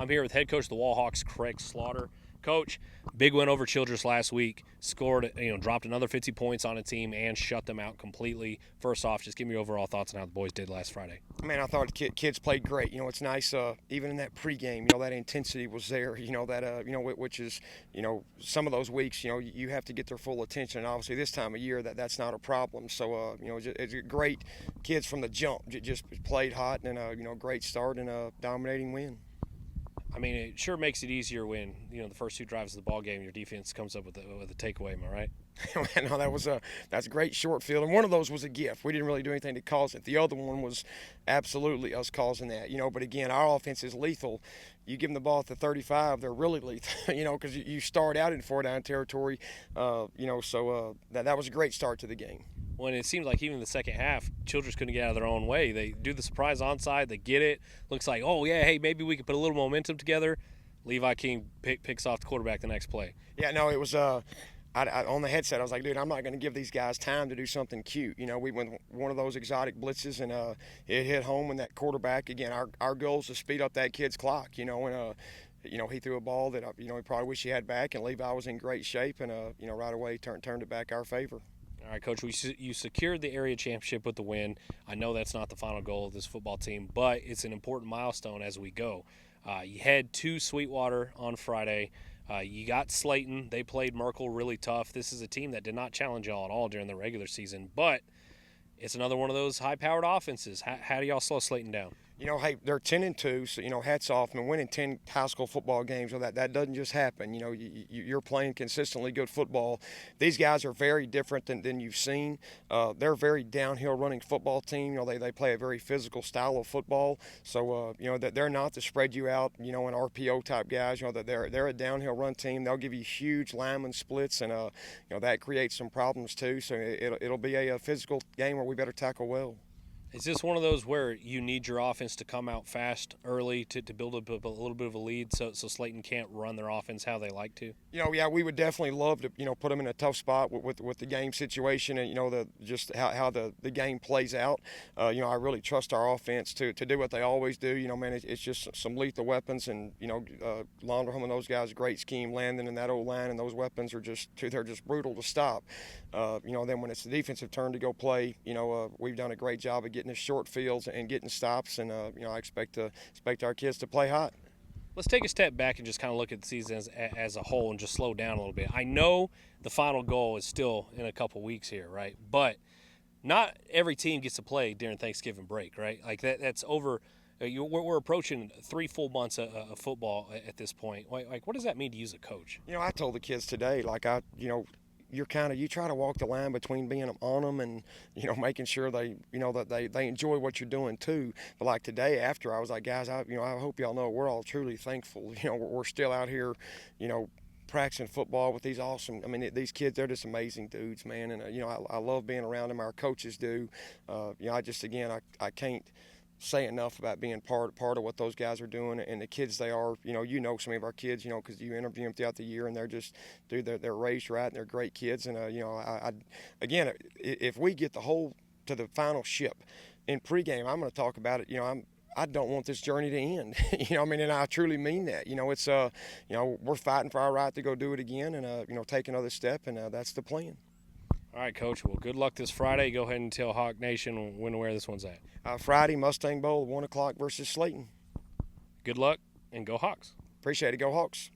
I'm here with head coach of the Wall Hawks, Craig Slaughter. Coach, big win over Childress last week. Scored, dropped another 50 points on a team and shut them out completely. First off, just give me your overall thoughts on how the boys did last Friday. Man, I thought the kids played great. It's nice, even in that pregame, that intensity was there. Which is, some of those weeks, you have to get their full attention. And obviously, this time of year, that's not a problem. So, it's great. Kids from the jump just played hot and great start and a dominating win. I mean, it sure makes it easier when, the first two drives of the ball game, your defense comes up with a takeaway, am I right? No, that's a great short field, and one of those was a gift. We didn't really do anything to cause it. The other one was absolutely us causing that, But again, our offense is lethal. You give them the ball at the 35, they're really lethal, because you start out in four-down territory, So that was a great start to the game. When it seemed like even in the second half, Childress couldn't get out of their own way. They do the surprise onside, they get it. Looks like, oh, yeah, hey, maybe we could put a little momentum together. Levi King picks off the quarterback the next play. Yeah, no, it was on the headset, I was like, dude, I'm not going to give these guys time to do something cute. We went one of those exotic blitzes, and it hit home when that quarterback, again, our goal is to speed up that kid's clock, and he threw a ball that, he probably wish he had back, and Levi was in great shape, and, right away turned it back our favor. All right, Coach, you secured the area championship with the win. I know that's not the final goal of this football team, but it's an important milestone as we go. You head to Sweetwater on Friday. You got Slayton. They played Merkel really tough. This is a team that did not challenge y'all at all during the regular season, but it's another one of those high-powered offenses. How do y'all slow Slayton down? Hey, they're 10-2, so hats off. And winning 10 high school football games, that doesn't just happen. You're playing consistently good football. These guys are very different than you've seen. They're a very downhill running football team. They play a very physical style of football. So that they're not to spread you out. An RPO type guys. That they're a downhill run team. They'll give you huge lineman splits, and that creates some problems too. So it'll be a physical game where we better tackle well. Is this one of those where you need your offense to come out fast early to build up a little bit of a lead so Slayton can't run their offense how they like to? Yeah, we would definitely love to, put them in a tough spot with the game situation and, just how the game plays out. I really trust our offense to do what they always do. Man, it's just some lethal weapons and, Londerholm and those guys, great scheme, Landon and that old line, and those weapons are they're just brutal to stop. Then when it's the defensive turn to go play, we've done a great job of getting the short fields and getting stops, and I expect our kids to play hot. Let's take a step back and just kind of look at the season as a whole and just slow down a little bit. I know the final goal is still in a couple weeks here, right? But not every team gets to play during Thanksgiving break, right? Like that's over. We're approaching 3 full months of football at this point. Like, what does that mean to you as a coach? I told the kids today, you try to walk the line between being on them and, making sure they, that they enjoy what you're doing too. But like today after, I was like, guys, I hope y'all know we're all truly thankful. We're still out here, practicing football with these these kids, they're just amazing dudes, man. And, I love being around them. Our coaches do. I can't say enough about being part of what those guys are doing and the kids they are. Some of our kids, because you interview them throughout the year, and they're raised right and they're great kids. And if we get to the final ship in pregame, I'm going to talk about it. I don't want this journey to end. And I truly mean that. It's we're fighting for our right to go do it again and take another step, and that's the plan. All right, Coach. Well, good luck this Friday. Go ahead and tell Hawk Nation when and where this one's at. Friday, Mustang Bowl, 1 o'clock versus Slayton. Good luck, and go Hawks. Appreciate it. Go Hawks.